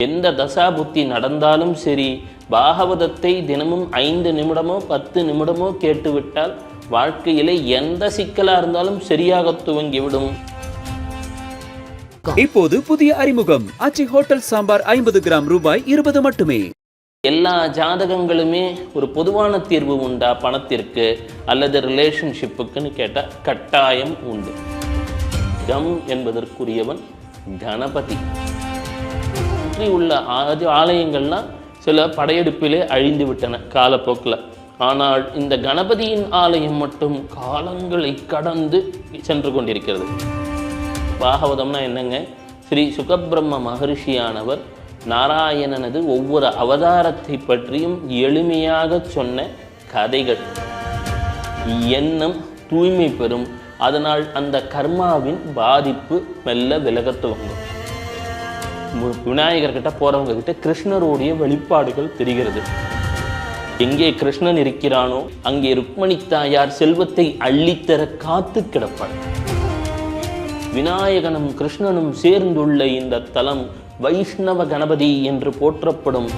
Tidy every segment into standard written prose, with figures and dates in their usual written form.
எந்த தசா புத்தி நடந்தாலும் சரி, பாகவதத்தை தினமும் 5 நிமிடமோ 10 நிமிடமோ கேட்டுவிட்டால் வாழ்க்கையிலே எந்த சிக்கலா இருந்தாலும் சரியாக துவங்கிவிடும். இப்போது புதிய அறிமுகம் ஆச்சி ஹோட்டல் சாம்பார் 50 கிராம் ரூபாய் 20 மட்டுமே. எல்லா ஜாதகங்களுமே ஒரு பொதுவான தீர்வு உண்டா பணத்திற்கு அல்லது ரிலேஷன்ஷிப்புக்குன்னு கேட்டால் கட்டாயம் உண்டு. கம் என்பதற்குரியவன் கணபதி. உள்ள ஆலயங்கள்லாம் சில படையெடுப்பிலே அழிந்து விட்டன காலப்போக்கில். ஆனால் இந்த கணபதியின் ஆலயம் மட்டும் காலங்களை கடந்து சென்று கொண்டிருக்கிறது. பாகவதம்னா என்னங்க? ஸ்ரீ சுகபிரம்ம மகரிஷியானவர் நாராயணனது ஒவ்வொரு அவதாரத்தை பற்றியும் எளிமையாக சொன்ன கதைகள். எண்ணம் தூய்மை பெறும், அதனால் அந்த கர்மாவின் பாதிப்பு மெல்ல விலகத் துவங்கும். விநாயகர்கிட்ட போறவங்க கிட்ட கிருஷ்ணருடைய வெளிப்பாடுகள் தெரிகிறது. எங்கே கிருஷ்ணன் இருக்கிறானோ அங்கே ருக்மணி தாயார் செல்வத்தை அள்ளித்தர காத்து கிடப்பாள். விநாயகனும் கிருஷ்ணனும் சேர்ந்துள்ள இந்த தலம் வைஷ்ணவ கணபதி என்று போற்றப்படும்.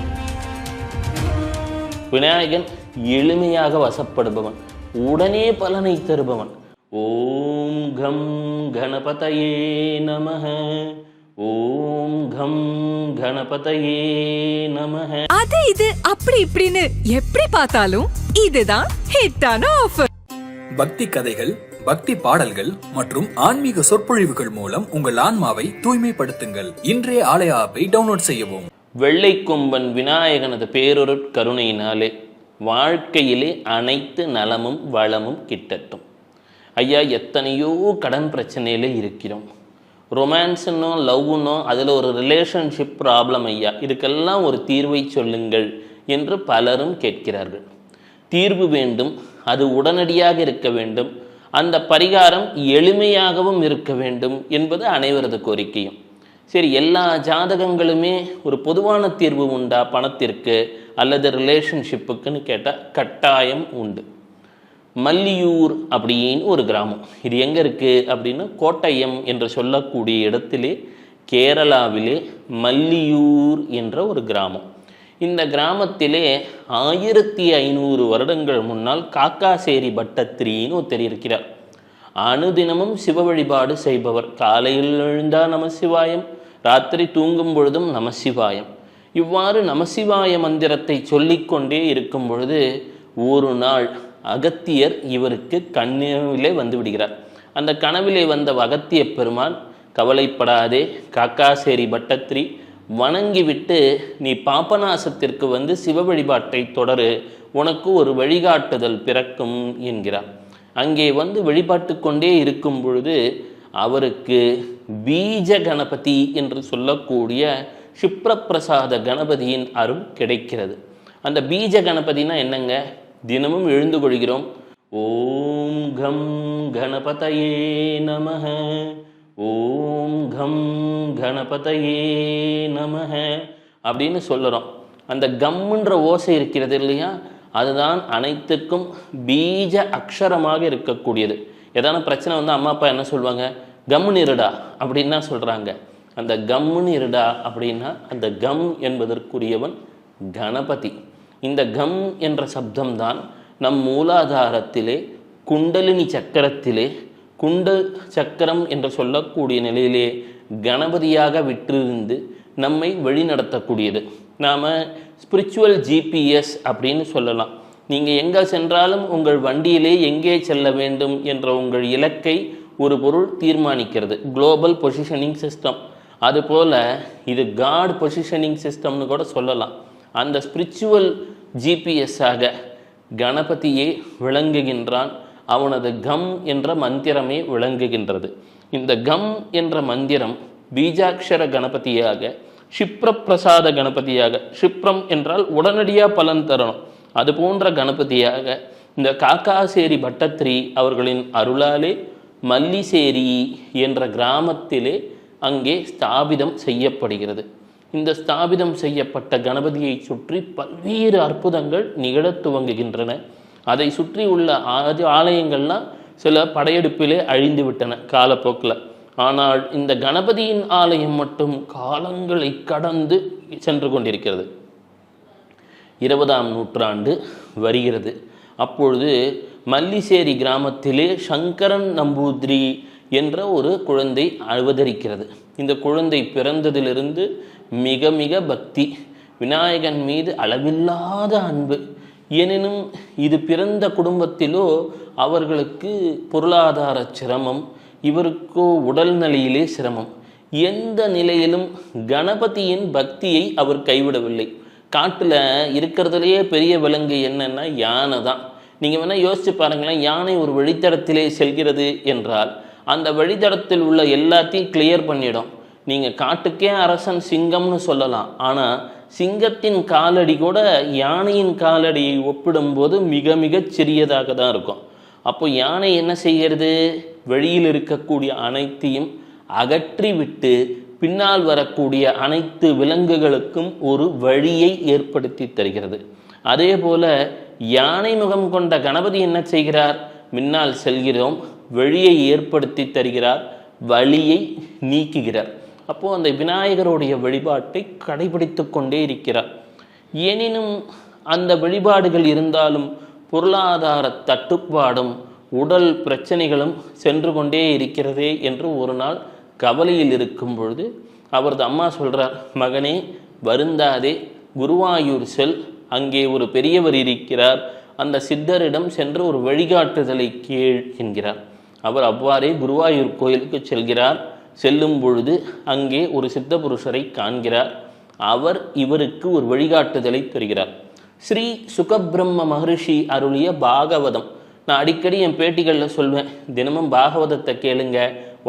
விநாயகன் எளிமையாக வசப்படுபவன், உடனே பலனை தருபவன். ஓம் கம் கணபதயே நமஹ, ஓம் கம் கணபதயே நமஹ. அது இது அப்படி இப்படின்னு எப்படி பார்த்தாலும் இதுதான் ஹிட்டான ஆஃபர். பக்தி கதைகள், பக்தி பாடல்கள் மற்றும் ஆன்மீக சொற்பொழிவுகள் மூலம் உங்கள் ஆன்மாவை தூய்மைப்படுத்துங்கள். இன்றைய ஆலய ஆப்பை டவுன்லோட் செய்யவும். வெள்ளை கொம்பன் விநாயகனது பேரொருட் கருணையினாலே வாழ்க்கையிலே அனைத்து நலமும் வளமும் கிட்டட்டும். ஐயா, எத்தனையோ கடன் பிரச்சனையில இருக்கிறோம். ரொமான்ஸுன்னோ லவ்னோ அதில் ஒரு ரிலேஷன்ஷிப் ப்ராப்ளம். ஐயா, இதுக்கெல்லாம் ஒரு தீர்வை சொல்லுங்கள் என்று பலரும் கேட்கிறார்கள். தீர்வு வேண்டும், அது உடனடியாக இருக்க வேண்டும், அந்த பரிகாரம் எளிமையாகவும் இருக்க வேண்டும் என்பது அனைவரது கோரிக்கையும். சரி, எல்லா ஜாதகங்களுமே ஒரு பொதுவான தீர்வு உண்டா பணத்திற்கு அல்லது ரிலேஷன்ஷிப்புக்குன்னு கேட்டால் கட்டாயம் உண்டு. மல்லியூர் அப்படின்னு ஒரு கிராமம். இது எங்கே இருக்குது அப்படின்னா கோட்டயம் என்று சொல்லக்கூடிய இடத்திலே கேரளாவிலே மல்லியூர் என்ற ஒரு கிராமம். இந்த கிராமத்திலே 1500 வருடங்கள் முன்னால் காக்காசேரி பட்டத்திரின்னு ஒருத்தர் இருக்கிறார். அனுதினமும் சிவ வழிபாடு செய்பவர். காலையில் எழுந்தா நமசிவாயம், ராத்திரி தூங்கும் பொழுதும் நமசிவாயம். இவ்வாறு நமசிவாய மந்திரத்தை சொல்லிக்கொண்டே இருக்கும் பொழுது ஒரு நாள் அகத்தியர் இவருக்கு கனவிலே வந்து விடுகிறார். அந்த கனவிலே வந்த அகத்திய பெருமான், கவலைப்படாதே காக்காசேரி பட்டத்திரி, வணங்கிவிட்டு நீ பாபநாசத்திற்கு வந்து சிவ வழிபாட்டை தொடரு, உனக்கு ஒரு வழிகாட்டுதல் பிறக்கும் என்கிறார். அங்கே வந்து வழிபாட்டு கொண்டே இருக்கும் பொழுது அவருக்கு பீஜ கணபதி என்று சொல்லக்கூடிய க்ஷிப்ரப்பிரசாத கணபதியின் அருள் கிடைக்கிறது. அந்த பீஜ கணபதினா என்னங்க? தினமும் எழுந்து கொள்கிறோம். ஓம் கம் கணபதயே நமஹ, ஓம் கம் கணபதயே நமஹ அப்படின்னு சொல்லுறோம். அந்த கம்முன்ற ஓசை இருக்கிறது இல்லையா, அதுதான் அனைத்துக்கும் பீஜ அக்ஷரமாக இருக்கக்கூடியது. ஏதான பிரச்சனை வந்து அம்மா அப்பா என்ன சொல்லுவாங்க? கம்முன்னு இருடா அப்படின்னு தான் சொல்கிறாங்க. அந்த கம்முன்னு இருடா அப்படின்னா அந்த கம் என்பதற்குரியவன் கணபதி. இந்த கம் என்ற சப்தம்தான் நம் மூலாதாரத்திலே குண்டலினி சக்கரத்திலே குண்டல் சக்கரம் என்று சொல்லக்கூடிய நிலையிலே கணபதியாக விற்றிருந்து நம்மை வழிநடத்தக்கூடியது. நாம் ஸ்பிரிச்சுவல் ஜிபிஎஸ் அப்படின்னு சொல்லலாம். நீங்கள் எங்கே சென்றாலும் உங்கள் வண்டியிலே எங்கே செல்ல வேண்டும் என்ற உங்கள் இலக்கை ஒரு பொருள் தீர்மானிக்கிறது. Global positioning system. அதுபோல் இது காட் பொசிஷனிங் சிஸ்டம்னு கூட சொல்லலாம். அந்த ஸ்பிரிச்சுவல் ஜிபிஎஸ்ஸாக கணபதியே விளங்குகின்றான். அவனது கம் என்ற மந்திரமே விளங்குகின்றது. இந்த கம் என்ற மந்திரம் பீஜாட்சர கணபதியாக, க்ஷிப்ரப்பிரசாத கணபதியாக, க்ஷிப்ரம் என்றால் உடனடியாக பலன் தரணும், அது போன்ற கணபதியாக இந்த காக்காசேரி பட்டத்திரி அவர்களின் அருளாலே மல்லிசேரி என்ற கிராமத்திலே அங்கே ஸ்தாபிதம் செய்யப்படுகிறது. இந்த ஸ்தாபிதம் செய்யப்பட்ட கணபதியை சுற்றி பல்வேறு அற்புதங்கள் நிகழத் துவங்குகின்றன. அதை சுற்றி உள்ள ஆலயங்கள்லாம் சில படையெடுப்பிலே அழிந்து விட்டன காலப்போக்கில். ஆனால் இந்த கணபதியின் ஆலயம் மட்டும் காலங்களை கடந்து சென்று கொண்டிருக்கிறது. 20ஆம் நூற்றாண்டு வருகிறது. அப்பொழுது மல்லிசேரி கிராமத்திலே சங்கரன் நம்பூதிரி என்ற ஒரு குழந்தை அவதரிக்கிறது. இந்த குழந்தை பிறந்ததிலிருந்து மிக மிக பக்தி, விநாயகன் மீது அளவில்லாத அன்பு. எனினும் இது பிறந்த குடும்பத்திலோ அவர்களுக்கு பொருளாதார சிரமம், இவருக்கோ உடல் நிலையிலே சிரமம். எந்த நிலையிலும் கணபதியின் பக்தியை அவர் கைவிடவில்லை. காட்டில் இருக்கிறதுலையே பெரிய விலங்கு என்னன்னா யானை தான். நீங்கள் வேணால் யோசிச்சு பாருங்களேன், யானை ஒரு வழித்தடத்திலே செல்கிறது என்றால் அந்த வழித்தடத்தில் உள்ள எல்லாத்தையும் கிளியர் பண்ணிடும். நீங்கள் காட்டுக்கே அரசன் சிங்கம்னு சொல்லலாம், ஆனால் சிங்கத்தின் காலடி கூட யானையின் காலடியை ஒப்பிடும்போது மிக மிகச் சிறியதாக தான் இருக்கும். அப்போ யானை என்ன செய்கிறது? வெளியில் இருக்கக்கூடிய அனைத்தையும் அகற்றிவிட்டு பின்னால் வரக்கூடிய அனைத்து விலங்குகளுக்கும் ஒரு வழியை ஏற்படுத்தி தருகிறது. அதே போல யானை முகம் கொண்ட கணபதி என்ன செய்கிறார்? முன்னால் செல்கிறோம், வழியை ஏற்படுத்தி தருகிறார், வழியை நீக்குகிறார். அப்போது அந்த விநாயகருடைய வழிபாட்டை கடைபிடித்து கொண்டே இருக்கிறார். எனினும் அந்த வழிபாடுகள் இருந்தாலும் பொருளாதார தட்டுப்பாடும் உடல் பிரச்சனைகளும் சென்று கொண்டே இருக்கிறதே என்று ஒரு நாள் கவலையில் இருக்கும் பொழுது அவரது அம்மா சொல்கிறார், மகனே வருந்தாதே, குருவாயூர் செல், அங்கே ஒரு பெரியவர் இருக்கிறார், அந்த சித்தரிடம் சென்று ஒரு வழிகாட்டுதலை கேள் என்கிறார். அவர் அவ்வாறே குருவாயூர் கோயிலுக்கு செல்கிறார். செல்லும் பொழுது அங்கே ஒரு சித்த புருஷரை காண்கிறார். அவர் இவருக்கு ஒரு வழிகாட்டுதலை தருகிறார். ஸ்ரீ சுகபிரம்ம மகரிஷி அருளிய பாகவதம். நான் அடிக்கடி என் பேட்டிகளில் சொல்வேன், தினமும் பாகவதத்தை கேளுங்க,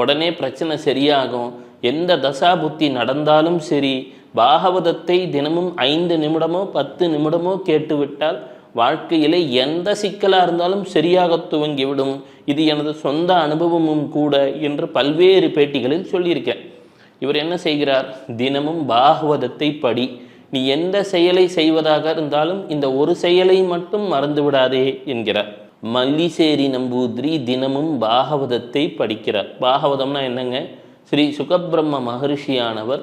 உடனே பிரச்சனை சரியாகும். எந்த தசாபுத்தி நடந்தாலும் சரி, பாகவதத்தை தினமும் 5 நிமிடமோ 10 நிமிடமோ கேட்டுவிட்டால் வாழ்க்கையிலே எந்த சிக்கலாக இருந்தாலும் சரியாக துவங்கிவிடும். இது எனது சொந்த அனுபவமும் கூட என்று பல்வேறு பேட்டிகளில் சொல்லியிருக்கேன். இவர் என்ன செய்கிறார்? தினமும் பாகவதத்தை படி. நீ எந்த செயலை செய்வதாக இருந்தாலும் இந்த ஒரு செயலை மட்டும் மறந்து விடாதே என்கிறார். மல்லிசேரி நம்பூதிரி தினமும் பாகவதத்தை படிக்கிறார். பாகவதம்னா என்னங்க? ஸ்ரீ சுகபிரம்ம மகரிஷியானவர்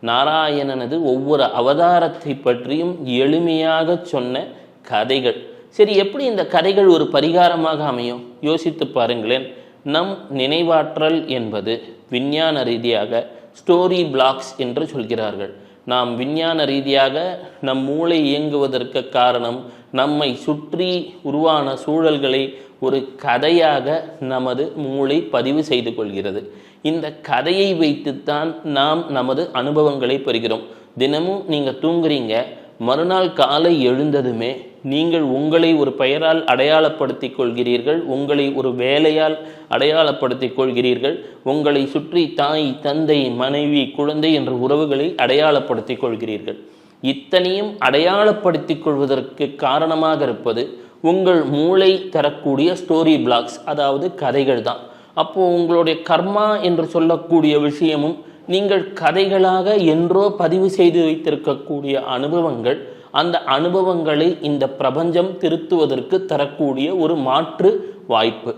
நாராயணனது ஒவ்வொரு அவதாரத்தை பற்றியும் எளிமையாக சொன்ன கதைகள். சரி, எப்படி இந்த கதைகள் ஒரு பரிகாரமாக அமையும்? யோசித்து பாருங்களேன். நம் நினைவாற்றல் என்பது விஞ்ஞான ரீதியாக ஸ்டோரி பிளாக்ஸ் என்று சொல்கிறார்கள். நாம் விஞ்ஞான ரீதியாக நம் மூளை இயங்குவதற்கு காரணம் நம்மை சுற்றி உருவான சூழல்களை ஒரு கதையாக நமது மூளை பதிவு செய்து கொள்கிறது. இந்த கதையை வைத்துத்தான் நாம் நமது அனுபவங்களை பெறுகிறோம். தினமும் நீங்கள் தூங்குறீங்க, மறுநாள் காலை எழுந்ததுமே நீங்கள் உங்களை ஒரு பெயரால் அடையாளப்படுத்திக் கொள்கிறீர்கள், உங்களை ஒரு வேலையால் அடையாளப்படுத்திக் கொள்கிறீர்கள், உங்களை சுற்றி தாய், தந்தை, மனைவி, குழந்தை என்ற உறவுகளை அடையாளப்படுத்திக் கொள்கிறீர்கள். இத்தனையும் அடையாளப்படுத்திக் கொள்வதற்கு காரணமாக இருப்பது உங்கள் மூளை தரக்கூடிய ஸ்டோரி பிளாக்ஸ், அதாவது கதைகள் தான். அப்போது உங்களுடைய கர்மா என்று சொல்லக்கூடிய விஷயமும் நீங்கள் கதைகளாக என்றோ பதிவு செய்து வைத்திருக்கக்கூடிய அனுபவங்கள், அந்த அனுபவங்களை இந்த பிரபஞ்சம் திருத்துவதற்கு தரக்கூடிய ஒரு மாற்று வாய்ப்பு.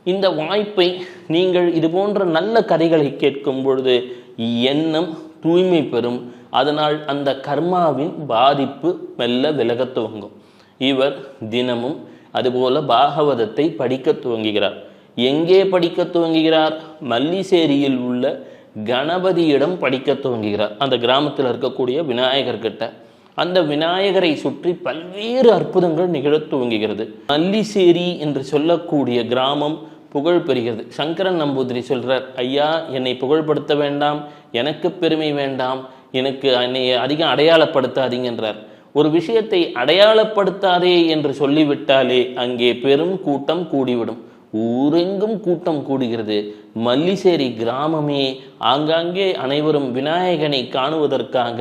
இந்த வாய்ப்பை நீங்கள் இது போன்ற நல்ல கதைகளை கேட்கும் பொழுது எண்ணம் தூய்மை பெறும். அதனால் அந்த கர்மாவின் பாதிப்பு மெல்ல விலக துவங்கும். இவர் தினமும் அதுபோல பாகவதத்தை படிக்க துவங்குகிறார். எங்கே படிக்க துவங்குகிறார்? மல்லிசேரியில் உள்ள கணபதியிடம் படிக்க துவங்குகிறார். அந்த கிராமத்தில் இருக்கக்கூடிய விநாயகர்கிட்ட. அந்த விநாயகரை சுற்றி பல்வேறு அற்புதங்கள் நிகழ துவங்குகிறது. மல்லிசேரி என்று சொல்லக்கூடிய கிராமம் புகழ் பெறுகிறது. சங்கரன் நம்பூதிரி சொல்றார், ஐயா என்னை புகழ்படுத்த வேண்டாம், எனக்கு பெருமை வேண்டாம், எனக்கு என்னை அதிகம் அடையாளப்படுத்தாதீங்கன்றார். ஒரு விஷயத்தை அடையாளப்படுத்தாதே என்று சொல்லிவிட்டாலே அங்கே பெரும் கூட்டம் கூடிவிடும். ஊரெங்கும் கூட்டம் கூடுகிறது. மல்லிசேரி கிராமமே ஆங்காங்கே அனைவரும் விநாயகனை காணுவதற்காக,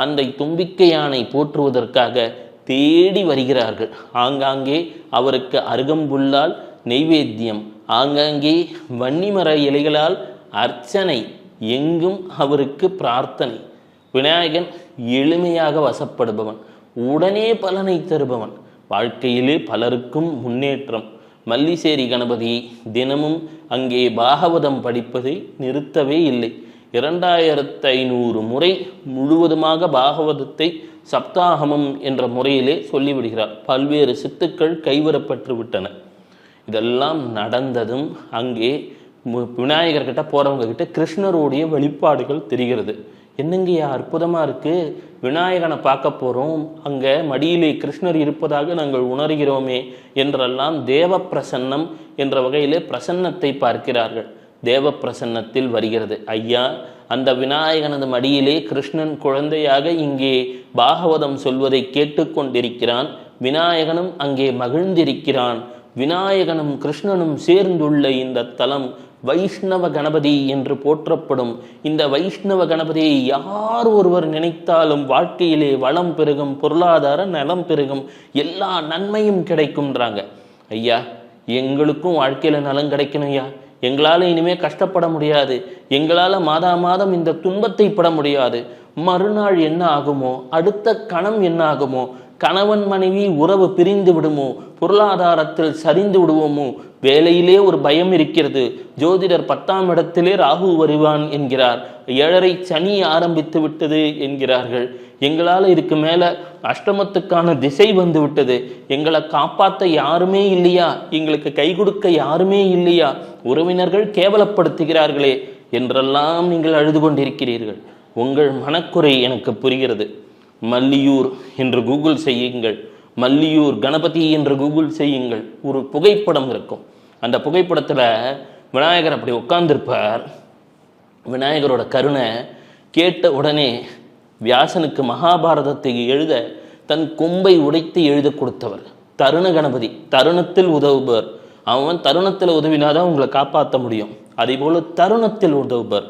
அந்த தும்பிக்கை யானை போற்றுவதற்காக தேடி வருகிறார்கள். ஆங்காங்கே அவருக்கு அருகம்புல்லால் நெய்வேத்தியம், ஆங்காங்கே வன்னிமர இலைகளால் அர்ச்சனை, எங்கும் அவருக்கு பிரார்த்தனை. விநாயகன் எளிமையாக வசப்படுபவன், உடனே பலனை தருபவன். வாழ்க்கையிலே பலருக்கும் முன்னேற்றம், மல்லிசேரி கணபதி தினமும் அங்கே பாகவதம் படிப்பதை நிறுத்தவே இல்லை. 2500 முறை முழுவதுமாக பாகவதத்தை சப்தாகமம் என்ற முறையிலே சொல்லிவிடுகிறார். பல்வேறு சித்துக்கள் கைவரப்பட்டு விட்டன. இதெல்லாம் நடந்ததும் அங்கே விநாயகர்கிட்ட போகிறவங்க கிட்ட கிருஷ்ணருடைய வெளிப்பாடுகள் தெரிகிறது. என்னங்கய்யா அற்புதமாக இருக்குது, விநாயகனை பார்க்க போகிறோம், அங்கே மடியிலே கிருஷ்ணர் இருப்பதாக நாங்கள் உணர்கிறோமே என்றெல்லாம் தேவ பிரசன்னம் என்ற வகையிலே பிரசன்னத்தை பார்க்கிறார்கள். தேவ பிரசன்னத்தில் வருகிறது, ஐயா அந்த விநாயகனது மடியிலே கிருஷ்ணன் குழந்தையாக இங்கே பாகவதம் சொல்வதை கேட்டுக்கொண்டிருக்கிறான். விநாயகனும் அங்கே மகிழ்ந்திருக்கிறான். விநாயகனும் கிருஷ்ணனும் சேர்ந்துள்ள இந்த தலம் வைஷ்ணவ கணபதி என்று போற்றப்படும். இந்த வைஷ்ணவ கணபதியை யார் ஒருவர் நினைத்தாலும் வாழ்க்கையிலே வளம் பெருகும், பொருளாதார நலம் பெருகும், எல்லா நன்மையும் கிடைக்கும்ன்றாங்க. ஐயா எங்களுக்கும் வாழ்க்கையில் நலம் கிடைக்கணும் ஐயா, எங்களால் இனிமே கஷ்டப்பட முடியாது, எங்களால் மாதம் இந்த துன்பத்தை பட முடியாது, மறுநாள் என்ன ஆகுமோ, அடுத்த கணம் என்ன ஆகுமோ, கணவன் மனைவி உறவு பிரிந்து விடுமோ, பொருளாதாரத்தில் சரிந்து விடுவோமோ, வேலையிலே ஒரு பயம் இருக்கிறது, ஜோதிடர் 10ஆம் இடத்திலே ராகு வருவான் என்கிறார், 7.5 சனி ஆரம்பித்து விட்டது என்கிறார்கள், எங்களால் இதுக்கு மேலே அஷ்டமத்துக்கான திசை வந்து விட்டது, எங்களை காப்பாற்ற யாருமே இல்லையா, எங்களுக்கு கை கொடுக்க யாருமே இல்லையா, உறவினர்கள் கேவலப்படுத்துகிறார்களே என்றெல்லாம் நீங்கள் அழுது கொண்டிருக்கிறீர்கள். உங்கள் மனக்குறை எனக்கு புரிகிறது. மல்லியூர் என்று கூகுள் செய்யுங்கள், மல்லியூர் கணபதி என்று கூகுள் செய்யுங்கள், ஒரு புகைப்படம் இருக்கும். அந்த புகைப்படத்தில் விநாயகர் அப்படி உட்கார்ந்திருப்பார். விநாயகரோட கருணை கேட்ட உடனே வியாசனுக்கு மகாபாரதத்தை எழுத தன் கொம்பை உடைத்து எழுத கொடுத்தவர் தருண கணபதி. தருணத்தில் உதவுபவர். அவன் தருணத்தில் உதவினாதான் உங்களை காப்பாற்ற முடியும். அதே போல தருணத்தில் உதவுபவர்.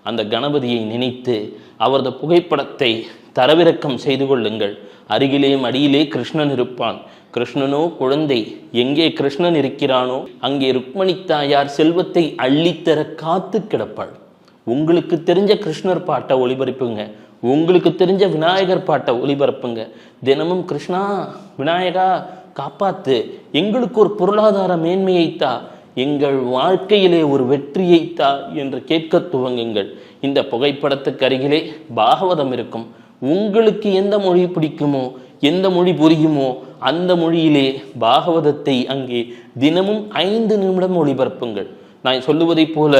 அந்த கணபதியை நினைத்து அவரது புகைப்படத்தை தரவிறக்கம் செய்து கொள்ளுங்கள். அருகிலே மடியிலே கிருஷ்ணன் இருப்பான். கிருஷ்ணனோ குழந்தை. எங்கே கிருஷ்ணன் இருக்கிறானோ அங்கே ருக்மணி தாயார் செல்வத்தை அள்ளித்தர காத்து கிடப்பாள். உங்களுக்கு தெரிஞ்ச கிருஷ்ணர் பாட்டை ஒளிபரப்புங்க, உங்களுக்கு தெரிஞ்ச விநாயகர் பாட்டை ஒளிபரப்புங்க. தினமும் கிருஷ்ணா விநாயகா காப்பாத்து, எங்களுக்கு ஒரு பொருளாதார மேன்மையைத்தா, எங்கள் வாழ்க்கையிலே ஒரு வெற்றியைத்தா என்று கேட்க துவங்குங்கள். இந்த புகைப்படத்துக்கு அருகிலே பாகவதம் இருக்கும். உங்களுக்கு எந்த மொழி பிடிக்குமோ, எந்த மொழி புரியுமோ அந்த மொழியிலே பாகவதத்தை அங்கே தினமும் 5 நிமிடம் ஒளிபரப்புங்கள். நான் சொல்லுவதை போல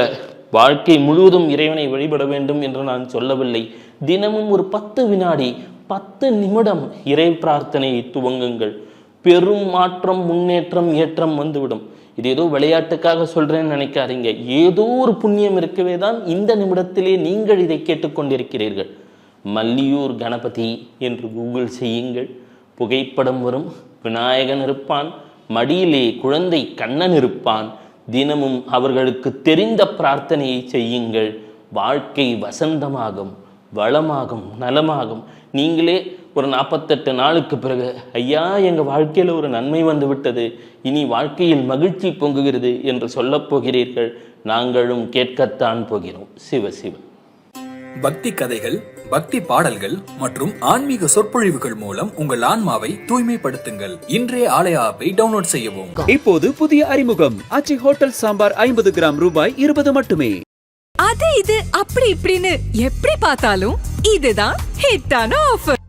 வாழ்க்கை முழுவதும் இறைவனை வழிபட வேண்டும் என்று நான் சொல்லவில்லை. தினமும் ஒரு 10 வினாடி 10 நிமிடம் இறை பிரார்த்தனையை துவங்குங்கள். பெரும் மாற்றம், முன்னேற்றம், ஏற்றம் வந்துவிடும். இது ஏதோ விளையாட்டுக்காக சொல்றேன்னு நினைக்காதீங்க. ஏதோ ஒரு புண்ணியம் இருக்கவே தான் இந்த நிமிடத்திலே நீங்கள் இதை கேட்டுக்கொண்டிருக்கிறீர்கள். மல்லியூர் கணபதி என்று கூகுள் செய்யுங்கள். புகைப்படம் வரும். விநாயகன் இருப்பான், மடியிலே குழந்தை கண்ணன் இருப்பான். தினமும் அவர்களுக்கு தெரிந்த பிரார்த்தனையை செய்யுங்கள். வாழ்க்கை வசந்தமாகும், வளமாகும், நலமாகும். நீங்களே ஒரு 48 நாளுக்கு பிறகு ஐயா எங்கள் வாழ்க்கையில் ஒரு நன்மை வந்து விட்டது, இனி வாழ்க்கையில் மகிழ்ச்சி பொங்குகிறது என்று சொல்லப் போகிறீர்கள். நாங்களும் கேட்கத்தான் போகிறோம். சிவ சிவ. பக்தி கதைகள், பக்தி பாடல்கள் மற்றும் ஆன்மீக சொற்பொழிவுகள் மூலம் உங்கள் ஆன்மாவை தூய்மைப்படுத்துங்கள். இன்றைய ஆலய ஆப்பை டவுன்லோட் செய்யவும். இப்போது புதிய அறிமுகம் ஆச்சி ஹோட்டல் சாம்பார் 50 கிராம் ரூபாய் 20 மட்டுமே. அது இது அப்படி இப்படின்னு எப்படி பார்த்தாலும் இதுதான் ஹிட்டான ஆஃபர்.